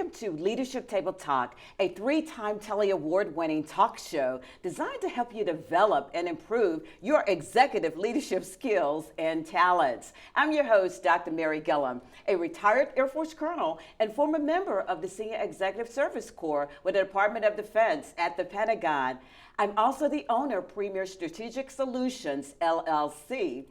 welcome to Leadership Table Talk, a 3-time Telly Award-winning talk show designed to help you develop and improve your executive leadership skills and talents. I'm your host, Dr. Mary Gillam, a retired Air Force colonel and former member of the Senior Executive Service Corps with the Department of Defense at the Pentagon. I'm also the owner of Premier Strategic Solutions, LLC.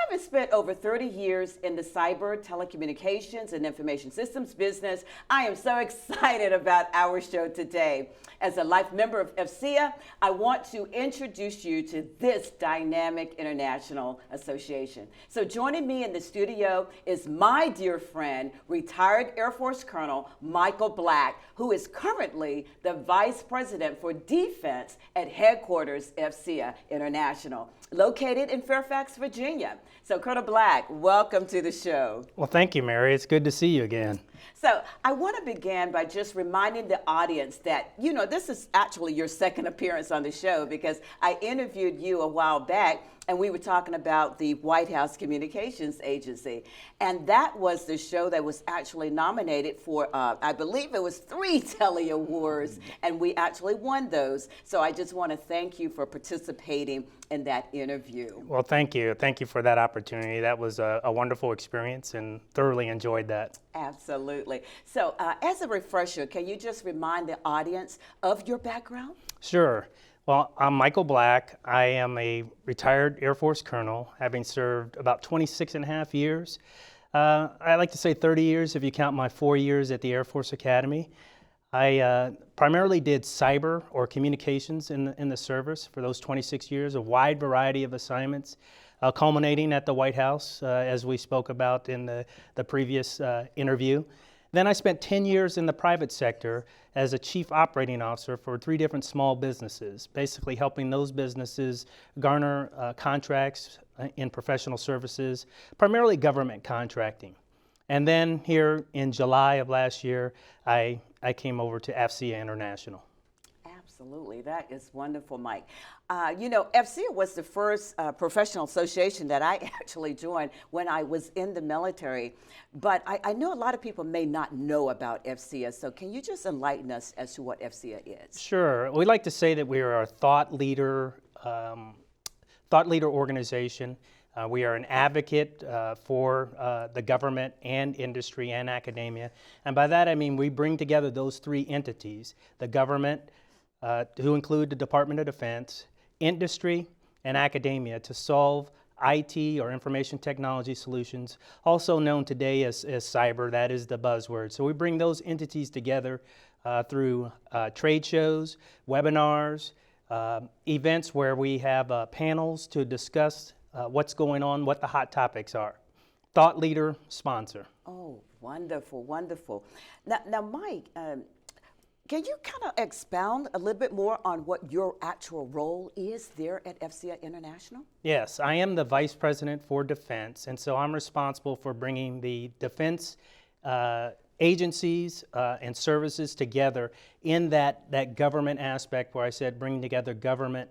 Having spent over 30 years in the cyber, telecommunications, and information systems business, I am so excited about our show today. As a life member of AFCEA, I want to introduce you to this dynamic international association. So joining me in the studio is my dear friend, retired Air Force Colonel Michael Black, who is currently the Vice President for Defense at Headquarters AFCEA International, located in Fairfax, Virginia. So Colonel Black, welcome to the show. Well, thank you, Mary. It's good to see you again. So I want to begin by just reminding the audience that, this is actually your second appearance on the show, because I interviewed you a while back and we were talking about the White House Communications Agency. And that was the show that was actually nominated for, I believe it was 3 Telly Awards, and we actually won those. So I just want to thank you for participating in that interview. Well, thank you. Thank you for that opportunity. That was a wonderful experience and thoroughly enjoyed that. Absolutely. So as a refresher, can you just remind the audience of your background? Sure. Well, I'm Michael Black. I am a retired Air Force colonel, having served about 26 and a half years. I like to say 30 years if you count my 4 years at the Air Force Academy. I primarily did cyber or communications in the service for those 26 years, a wide variety of assignments, culminating at the White House, as we spoke about in the previous interview. Then I spent 10 years in the private sector as a chief operating officer for 3 different small businesses, basically helping those businesses garner contracts in professional services, primarily government contracting. And then here in July of last year, I came over to AFCEA International. Absolutely. That is wonderful, Mike. AFCEA was the first professional association that I actually joined when I was in the military. But I know a lot of people may not know about AFCEA, so can you just enlighten us as to what AFCEA is? Sure. We like to say that we are a thought leader organization. We are an advocate for the government and industry and academia. And by that I mean we bring together those 3 entities, the government, who include the Department of Defense, industry, and academia, to solve IT or information technology solutions, also known today as cyber. That is the buzzword. So we bring those entities together through trade shows, webinars, events where we have panels to discuss what's going on, what the hot topics are. Thought leader, sponsor. Oh, wonderful, wonderful. Now Mike, can you kind of expound a little bit more on what your actual role is there at AFCEA International? Yes, I am the Vice President for Defense, and so I'm responsible for bringing the defense agencies and services together in that government aspect where I said bring together government,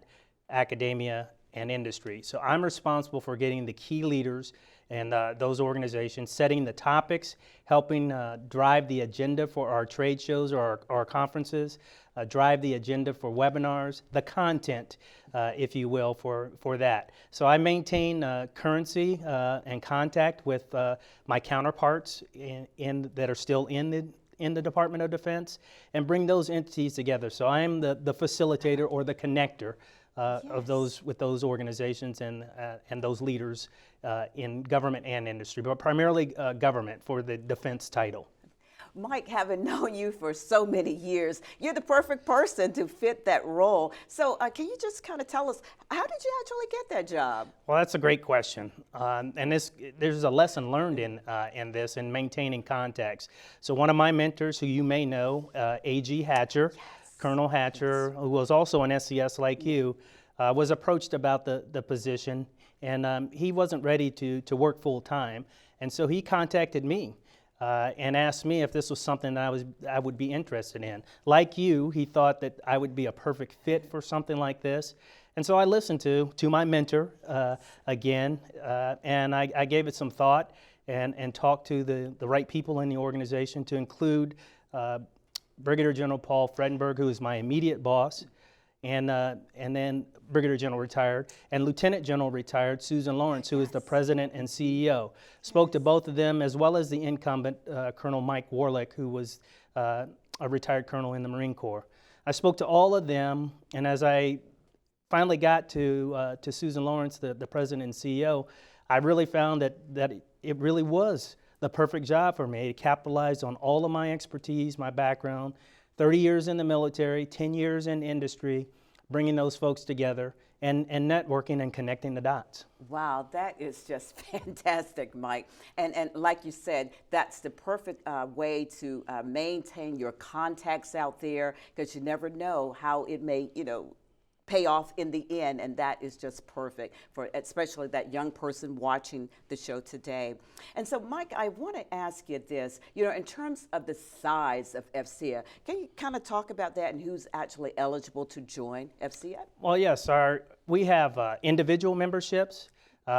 academia, and industry. So I'm responsible for getting the key leaders and those organizations, setting the topics, helping drive the agenda for our trade shows or our conferences, drive the agenda for webinars, the content, if you will, for that. So I maintain currency and contact with my counterparts that are still in the Department of Defense, and bring those entities together. So I am the facilitator or the connector of those organizations and those leaders in government and industry, but primarily government for the defense title. Mike, having known you for so many years, you're the perfect person to fit that role. So can you just kind of tell us, how did you actually get that job? Well, that's a great question. And there's a lesson learned in this, in maintaining contacts. So one of my mentors, who you may know, A.G. Hatcher, yes. Colonel Hatcher, who was also an SCS like you, was approached about the position, and he wasn't ready to work full time. And so he contacted me. And asked me if this was something that I would be interested in. Like you, he thought that I would be a perfect fit for something like this. And so I listened to my mentor again, and I gave it some thought and talked to the right people in the organization, to include Brigadier General Paul Fredenberg, who is my immediate boss, and then Brigadier General retired, and Lieutenant General retired, Susan Lawrence, who is the president and CEO. Spoke to both of them, as well as the incumbent Colonel Mike Warlick, who was a retired colonel in the Marine Corps. I spoke to all of them, and as I finally got to Susan Lawrence, the president and CEO, I really found that it really was the perfect job for me. It capitalized on all of my expertise, my background, 30 years in the military, 10 years in industry, bringing those folks together and networking and connecting the dots. Wow, that is just fantastic, Mike. And like you said, that's the perfect way to maintain your contacts out there, because you never know how it may, pay off in the end, and that is just perfect for especially that young person watching the show today. And so, Mike, I want to ask you this, in terms of the size of AFCEA, can you kind of talk about that and who's actually eligible to join AFCEA? Well, yes, we have individual memberships,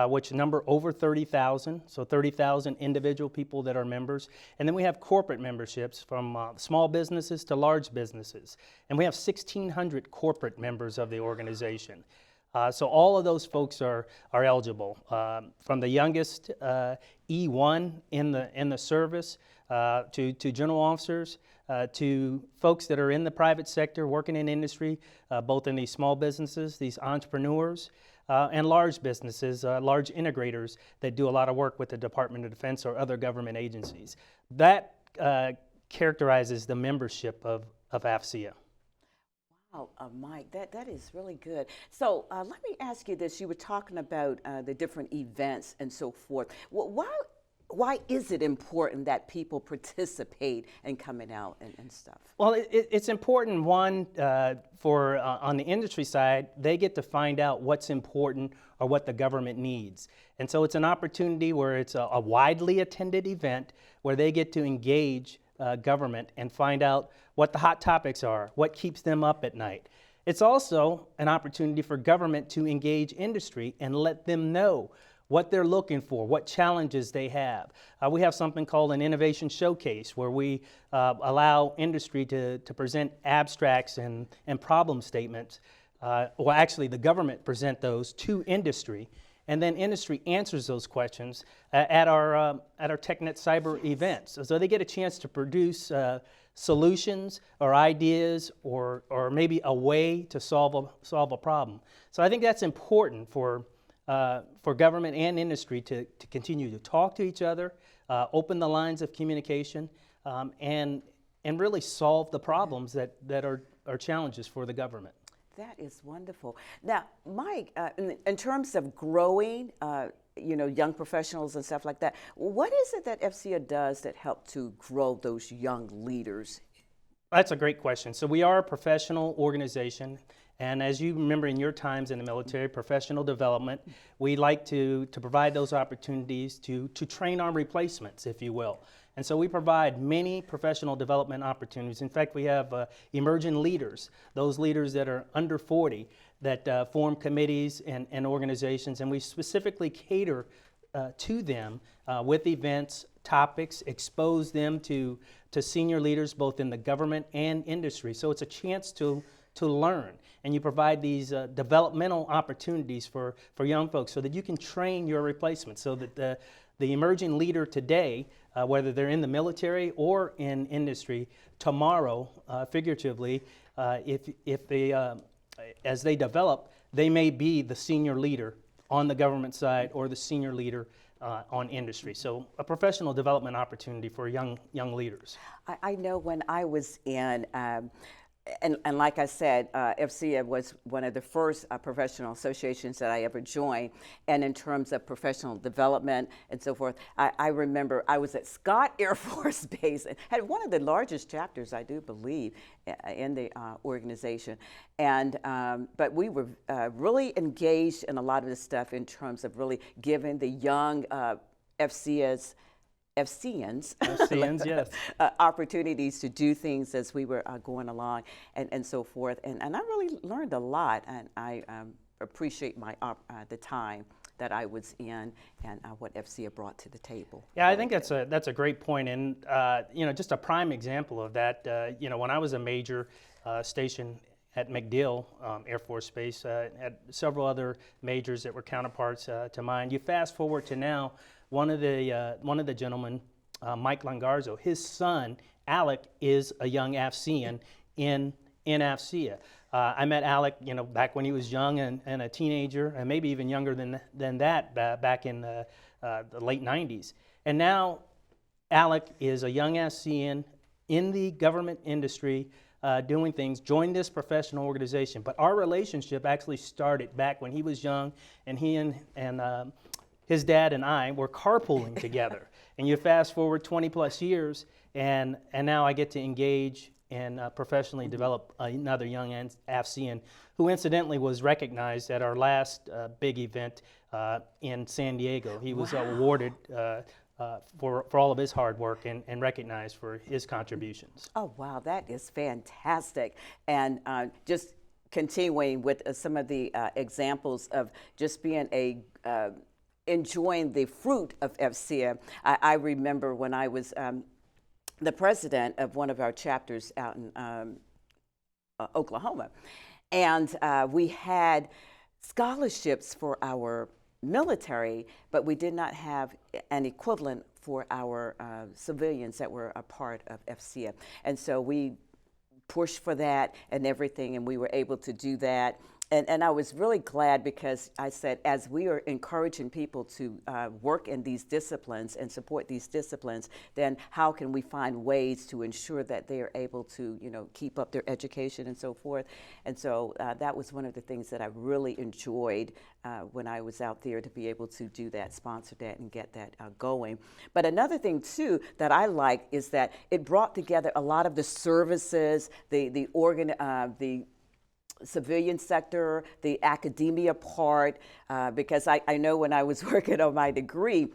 which number over 30,000, so 30,000 individual people that are members. And then we have corporate memberships from small businesses to large businesses. And we have 1,600 corporate members of the organization. So all of those folks are eligible, from the youngest E1 in the service to general officers, to folks that are in the private sector working in industry, both in these small businesses, these entrepreneurs, and large businesses, large integrators that do a lot of work with the Department of Defense or other government agencies. That characterizes the membership of AFCEA. Wow, Mike, that is really good. So let me ask you this. You were talking about the different events and so forth. Well, why is it important that people participate in coming out and stuff? Well, it's important, one, for on the industry side, they get to find out what's important or what the government needs. And so it's an opportunity where it's a widely attended event where they get to engage government and find out what the hot topics are, what keeps them up at night. It's also an opportunity for government to engage industry and let them know what they're looking for, what challenges they have. We have something called an innovation showcase where we allow industry to present abstracts and problem statements. Well, actually, the government present those to industry, and then industry answers those questions at our TechNet Cyber events. So they get a chance to produce solutions or ideas or maybe a way to solve a problem. So I think that's important for government and industry to continue to talk to each other, open the lines of communication, and really solve the problems that are challenges for the government. That is wonderful. Now, Mike, in terms of growing, young professionals and stuff like that, what is it that AFCEA does that help to grow those young leaders? That's a great question. So we are a professional organization. And as you remember in your times in the military, professional development, we like to provide those opportunities to train our replacements, if you will. And so we provide many professional development opportunities. In fact, we have emerging leaders, those leaders that are under 40 that form committees and organizations, and we specifically cater to them with events, topics, expose them to senior leaders both in the government and industry. So it's a chance to learn, and you provide these developmental opportunities for young folks so that you can train your replacements, so that the emerging leader today, whether they're in the military or in industry, tomorrow, figuratively, if they, as they develop, they may be the senior leader on the government side or the senior leader on industry. So a professional development opportunity for young leaders. I know when I was in and like I said, AFCEA was one of the first professional associations that I ever joined. And in terms of professional development and so forth, I remember I was at Scott Air Force Base and had one of the largest chapters, I do believe, in the organization. And but we were really engaged in a lot of this stuff in terms of really giving the young AFCEA's AFCEANs, yes. Opportunities to do things as we were going along and so forth. And I really learned a lot, and I appreciate the time that I was in and what AFCEA brought to the table. Yeah, I think that's a great point, and just a prime example of that. When I was a major stationed at MacDill Air Force Base, had several other majors that were counterparts to mine. You fast forward to now, one of the gentlemen, Mike Longarzo, his son Alec is a young AFCEAN in AFCEA. I met Alec, back when he was young and a teenager, and maybe even younger than that, back in the late 90s. And now Alec is a young AFCEAN in the government industry, doing things, joined this professional organization. But our relationship actually started back when he was young, and he and his dad and I were carpooling together. And you fast forward 20 plus years, and now I get to engage and professionally develop another young AFCEAN who incidentally was recognized at our last big event in San Diego. He was awarded for all of his hard work and recognized for his contributions. Oh, wow, that is fantastic. And just continuing with some of the examples of just being enjoying the fruit of AFCEA. I remember when I was the president of one of our chapters out in Oklahoma, and we had scholarships for our military, but we did not have an equivalent for our civilians that were a part of AFCEA. And so we pushed for that and everything, and we were able to do that. And I was really glad because I said, as we are encouraging people to work in these disciplines and support these disciplines, then how can we find ways to ensure that they are able to, keep up their education and so forth? And so that was one of the things that I really enjoyed when I was out there, to be able to do that, sponsor that, and get that going. But another thing too that I like is that it brought together a lot of the services, the civilian sector, the academia part, because I know when I was working on my degree,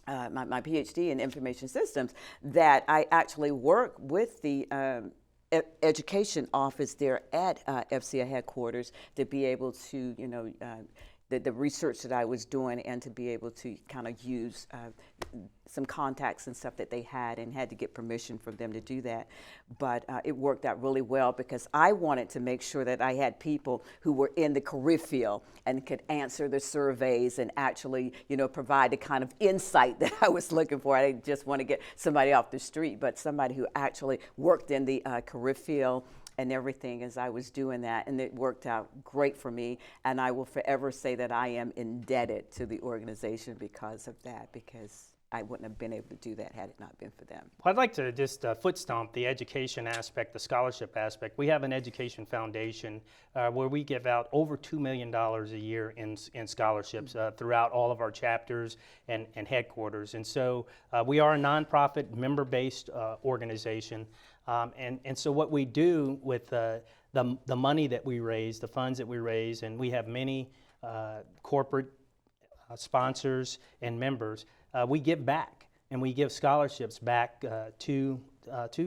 my PhD in information systems, that I actually work with the education office there at AFCEA headquarters to be able to, the research that I was doing, and to be able to kind of use some contacts and stuff that they had, and had to get permission from them to do that. But it worked out really well because I wanted to make sure that I had people who were in the career field and could answer the surveys and actually, provide the kind of insight that I was looking for. I didn't just want to get somebody off the street, but somebody who actually worked in the career field and everything as I was doing that, and it worked out great for me. And I will forever say that I am indebted to the organization because of that, because I wouldn't have been able to do that had it not been for them. Well, I'd like to just foot stomp the education aspect, the scholarship aspect. We have an education foundation where we give out over $2 million a year in scholarships throughout all of our chapters and headquarters. And so we are a nonprofit, member-based organization. And so what we do with the money that we raise, the funds that we raise, and we have many corporate sponsors and members, we give back, and we give scholarships back to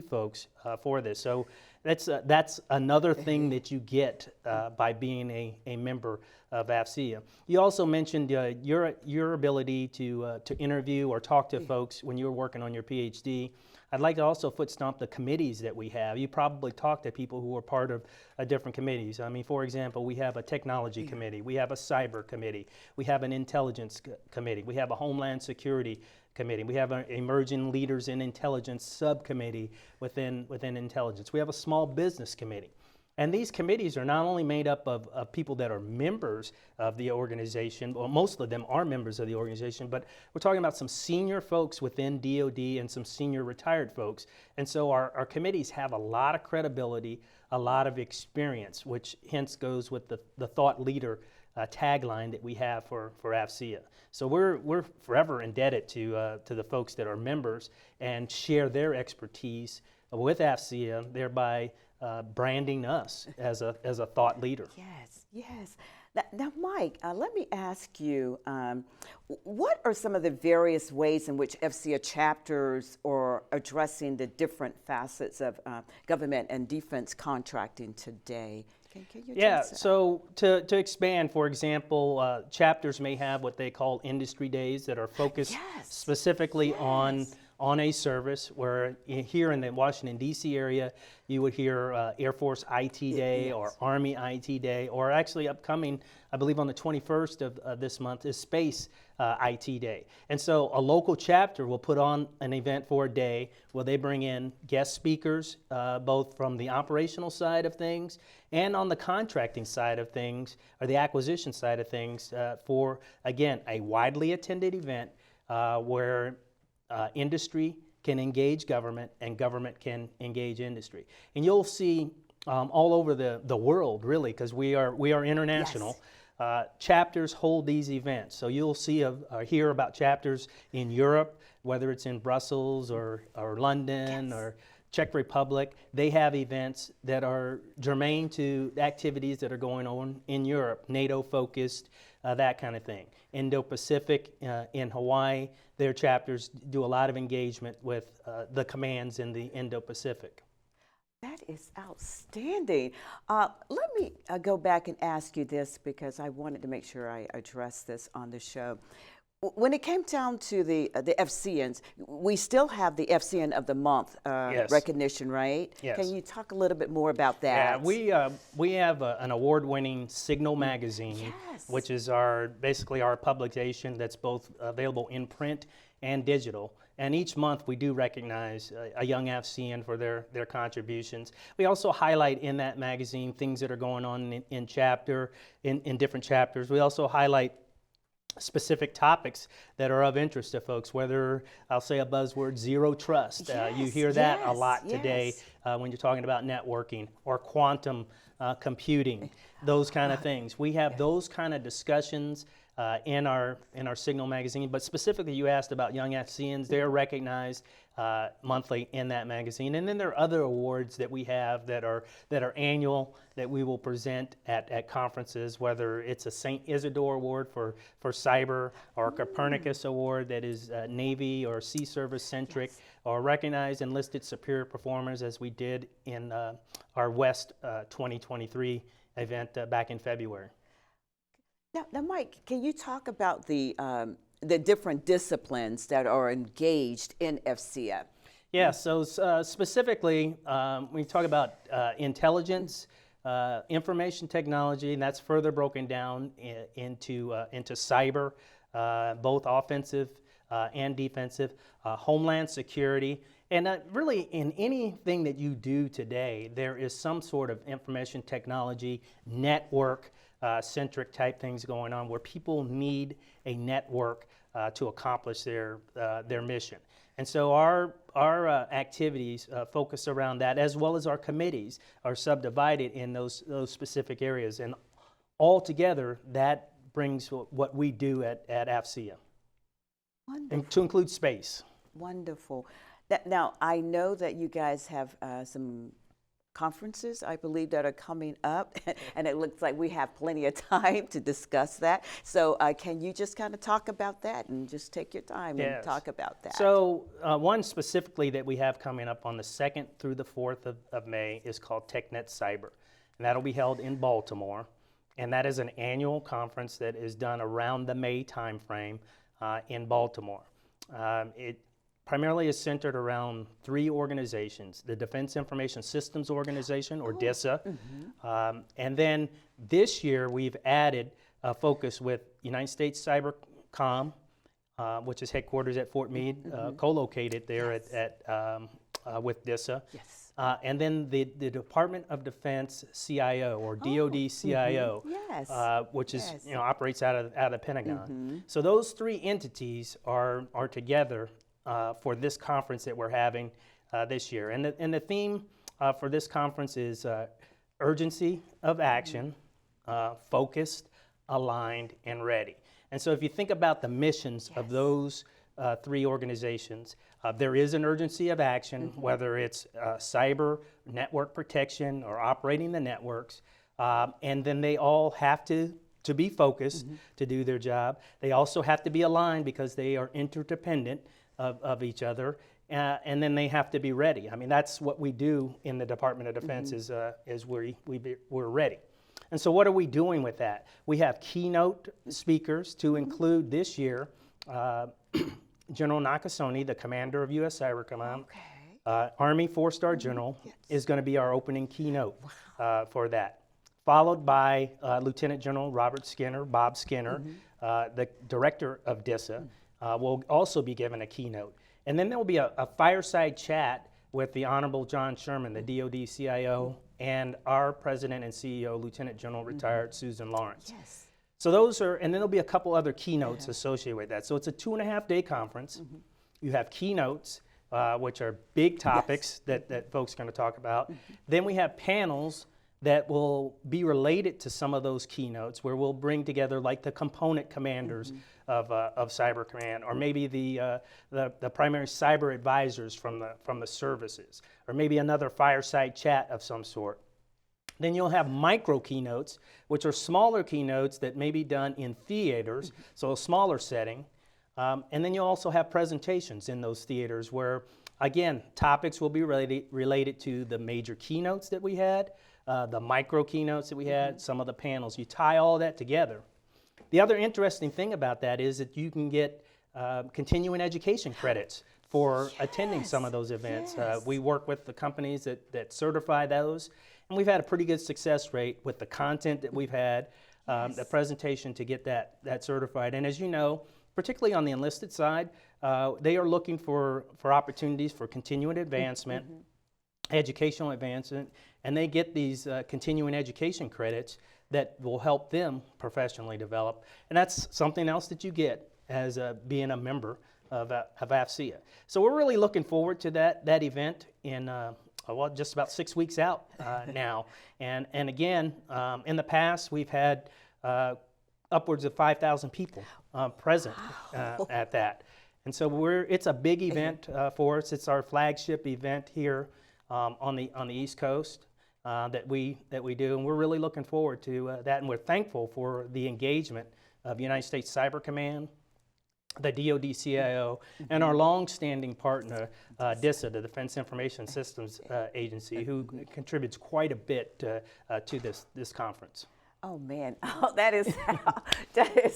folks for this. So that's another thing that you get by being a member of AFCEA. You also mentioned your ability to interview or talk to folks when you were working on your PhD. I'd like to also foot stomp the committees that we have. You probably talk to people who are part of different committees. I mean, for example, we have a technology committee, we have a cyber committee, we have an intelligence committee, we have a homeland security committee, we have an emerging leaders in intelligence subcommittee within intelligence. We have a small business committee. And these committees are not only made up of people that are members of the organization, well, most of them are members of the organization, but we're talking about some senior folks within DoD and some senior retired folks. And so our committees have a lot of credibility, a lot of experience, which hence goes with the thought leader tagline that we have for AFCEA. So we're forever indebted to the folks that are members and share their expertise with AFCEA, thereby branding us as a thought leader. Yes, yes. Now, Mike, let me ask you, what are some of the various ways in which FCA chapters are addressing the different facets of government and defense contracting today? Can you Yeah, address that? so to expand, for example, chapters may have what they call industry days that are focused Yes. specifically Yes. on a service, where here in the Washington, D.C. area, you would hear Air Force IT Day or Yes. Army IT Day, or actually upcoming, I believe on the 21st of this month, is Space IT Day. And so a local chapter will put on an event for a day where they bring in guest speakers, both from the operational side of things and on the contracting side of things, or the acquisition side of things, for, again, a widely attended event where industry can engage government and government can engage industry. And you'll see all over the world, really, because we are international. Yes. Chapters hold these events. So you'll see hear about chapters in Europe, whether it's in Brussels or London Yes. or Czech Republic. They have events that are germane to activities that are going on in Europe, NATO focused, that kind of thing. Indo-Pacific in Hawaii, their chapters do a lot of engagement with the commands in the Indo-Pacific. That is outstanding. Let me go back and ask you this because I wanted to make sure I address this on the show. When it came down to the FCNs, we still have the FCN of the month Yes. recognition, right? Yes. Can you talk a little bit more about that? Yeah, we have an award-winning Signal magazine, Yes. which is basically our publication that's both available in print and digital. And each month we do recognize a young AFCEAN for their contributions. We also highlight in that magazine things that are going on in different chapters. We also highlight specific topics that are of interest to folks, whether I'll say a buzzword, zero trust. You Yes, hear that a yes, lot today yes. when you're talking about networking or quantum computing, those kind of things. We have those kind of discussions in our Signal magazine, but specifically you asked about young AFCEANs. They're recognized monthly in that magazine. And then there are other awards that we have that are annual that we will present at conferences, whether it's a St. Isidore Award for cyber, or a Copernicus Award that is Navy or Sea Service centric, or recognized and listed superior performers, as we did in our West 2023 event back in February. Now, Mike, can you talk about the different disciplines that are engaged in FCA? Yeah, so specifically, we talk about intelligence, information technology, and that's further broken down into cyber, both offensive and defensive, homeland security. And really, in anything that you do today, there is some sort of information technology, network centric type things going on, where people need a network to accomplish their mission. And so our activities focus around that, as well as our committees are subdivided in those specific areas. And all together, that brings what we do at AFCEA, and to include space. Wonderful. Now, I know that you guys have some conferences, I believe, that are coming up, and it looks like we have plenty of time to discuss that. So can you just kind of talk about that and just take your time and talk about that? So one specifically that we have coming up on the 2nd through the 4th of May is called TechNet Cyber, and that'll be held in Baltimore. And that is an annual conference that is done around the May timeframe in Baltimore. It primarily is centered around 3 organizations: the Defense Information Systems Organization, or DISA. And then this year we've added a focus with United States Cybercom, which is headquarters at Fort Meade, co-located there with DISA. Yes. And then the Department of Defense CIO, or DoD CIO, which is operates out of the Pentagon. So those 3 entities are together for this conference that we're having this year. And the theme for this conference is urgency of action, focused, aligned, and ready. And so if you think about the missions of those 3 organizations, there is an urgency of action, whether it's cyber, network protection, or operating the networks. And then they all have to to be focused, to do their job. They also have to be aligned because they are interdependent of each other. And then they have to be ready. I mean, that's what we do in the Department of Defense is we're ready. And so what are we doing with that? We have keynote speakers to include this year General Nakasone, the commander of U.S. Cyber Command. Army 4-star General is going to be our opening keynote for that. Followed by Lieutenant General Robert Skinner, Bob Skinner, the director of DISA, will also be given a keynote. And then there will be a fireside chat with the Honorable John Sherman, the DoD CIO, and our President and CEO, Lieutenant General retired Susan Lawrence. So those are, and then there'll be a couple other keynotes associated with that. So it's a 2.5-day conference. You have keynotes, which are big topics that folks are going to talk about. Then we have panels that will be related to some of those keynotes, where we'll bring together like the component commanders of Cyber Command, or maybe the primary cyber advisors from the services, or maybe another fireside chat of some sort. Then you'll have micro keynotes, which are smaller keynotes that may be done in theaters, so a smaller setting. And then you'll also have presentations in those theaters where, again, topics will be related to the major keynotes that we had, the micro keynotes that we had, some of the panels. You tie all that together. The other interesting thing about that is that you can get continuing education credits for attending some of those events. We work with the companies that certify those, and we've had a pretty good success rate with the content that we've had, the presentation to get that certified. And as you know, particularly on the enlisted side, they are looking for opportunities for continuing advancement, educational advancement, and they get these continuing education credits that will help them professionally develop. And that's something else that you get as being a member of AFCEA. So we're really looking forward to that event in just about 6 weeks out now. And again, in the past, we've had upwards of 5,000 people present at that. And so it's a big event for us. It's our flagship event here on the East Coast that we do, and we're really looking forward to that. And we're thankful for the engagement of United States Cyber Command, the DoD CIO, and our long-standing partner, DISA, the Defense Information Systems Agency, who contributes quite a bit to this conference. Oh man, that is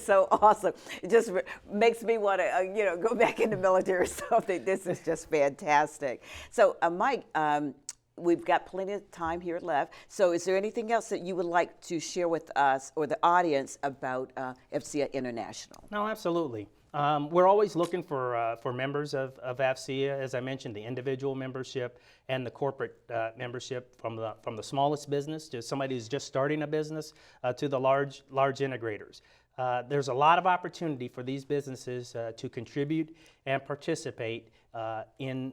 so awesome. It just makes me want to go back in the military or something. This is just fantastic. So Mike, we've got plenty of time here left. So is there anything else that you would like to share with us or the audience about AFCEA International? No, absolutely. We're always looking for members of AFCEA, as I mentioned, the individual membership and the corporate membership, from the smallest business to somebody who's just starting a business to the large integrators. There's a lot of opportunity for these businesses to contribute and participate in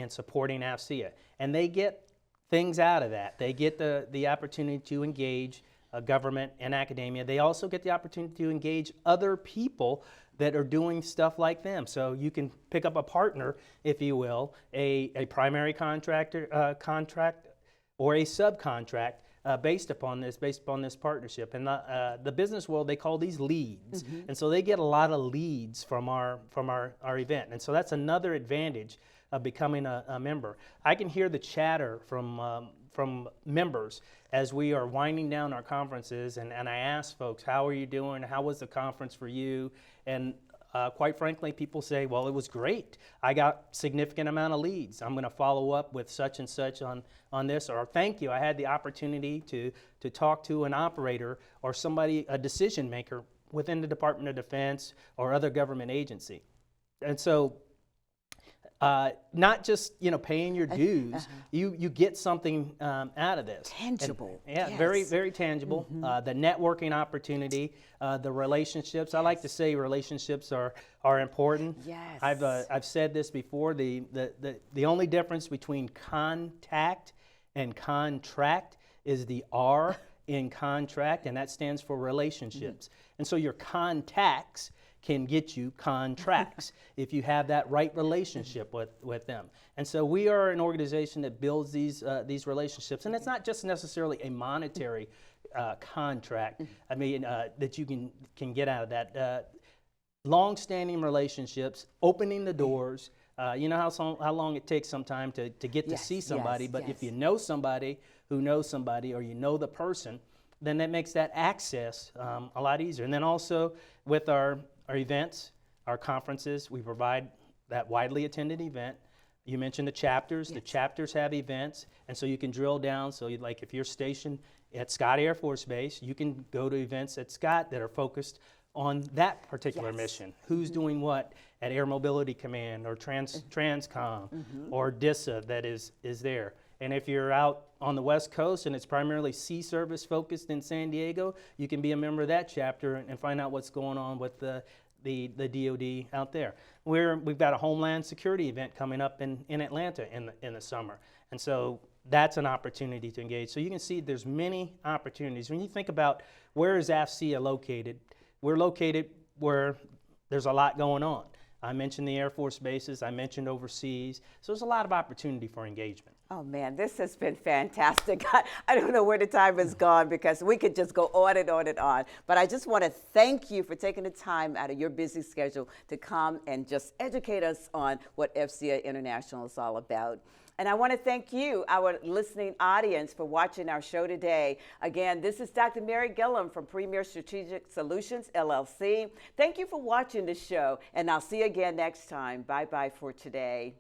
supporting AFCEA, and they get things out of that. They get the opportunity to engage government and academia. They also get the opportunity to engage other people that are doing stuff like them. So you can pick up a partner, if you will, a primary contract or a subcontract based upon this partnership. And the business world, they call these leads. And so they get a lot of leads from our event. And so that's another advantage of becoming a member. I can hear the chatter from members as we are winding down our conferences, and I ask folks, how are you doing? How was the conference for you? And quite frankly, people say, well, it was great. I got significant amount of leads. I'm going to follow up with such and such on this, or thank you, I had the opportunity to talk to an operator or somebody, a decision maker within the Department of Defense or other government agency. And so not just paying your dues, you get something out of this. Tangible. And, yes. Very, very tangible. The networking opportunity, the relationships. I like to say relationships are important. Yes. I've said this before. The only difference between contact and contract is the R in contract, and that stands for relationships. And so your contacts can get you contracts if you have that right relationship with them. And so we are an organization that builds these relationships, and it's not just necessarily a monetary contract. I mean, that you can get out of that. Long-standing relationships, opening the doors. You know how long it takes sometime to get to see somebody, but if you know somebody who knows somebody, or you know the person, then that makes that access a lot easier. And then also with our events, our conferences, we provide that widely attended event. You mentioned the chapters. The chapters have events, and so you can drill down. So like if you're stationed at Scott Air Force Base, you can go to events at Scott that are focused on that particular mission. Who's doing what at Air Mobility Command or Transcom or DISA that is there. And if you're out on the West Coast and it's primarily Sea Service focused in San Diego, you can be a member of that chapter and find out what's going on with the DoD out there. We've got a Homeland Security event coming up in Atlanta in the summer. And so that's an opportunity to engage. So you can see there's many opportunities. When you think about where is AFCEA located, we're located where there's a lot going on. I mentioned the Air Force bases, I mentioned overseas, so there's a lot of opportunity for engagement. Oh man, this has been fantastic. I don't know where the time has gone because we could just go on and on and on. But I just want to thank you for taking the time out of your busy schedule to come and just educate us on what AFCEA International is all about. And I want to thank you, our listening audience, for watching our show today. Again, this is Dr. Mary Gillam from Premier Strategic Solutions, LLC. Thank you for watching the show, and I'll see you again next time. Bye-bye for today.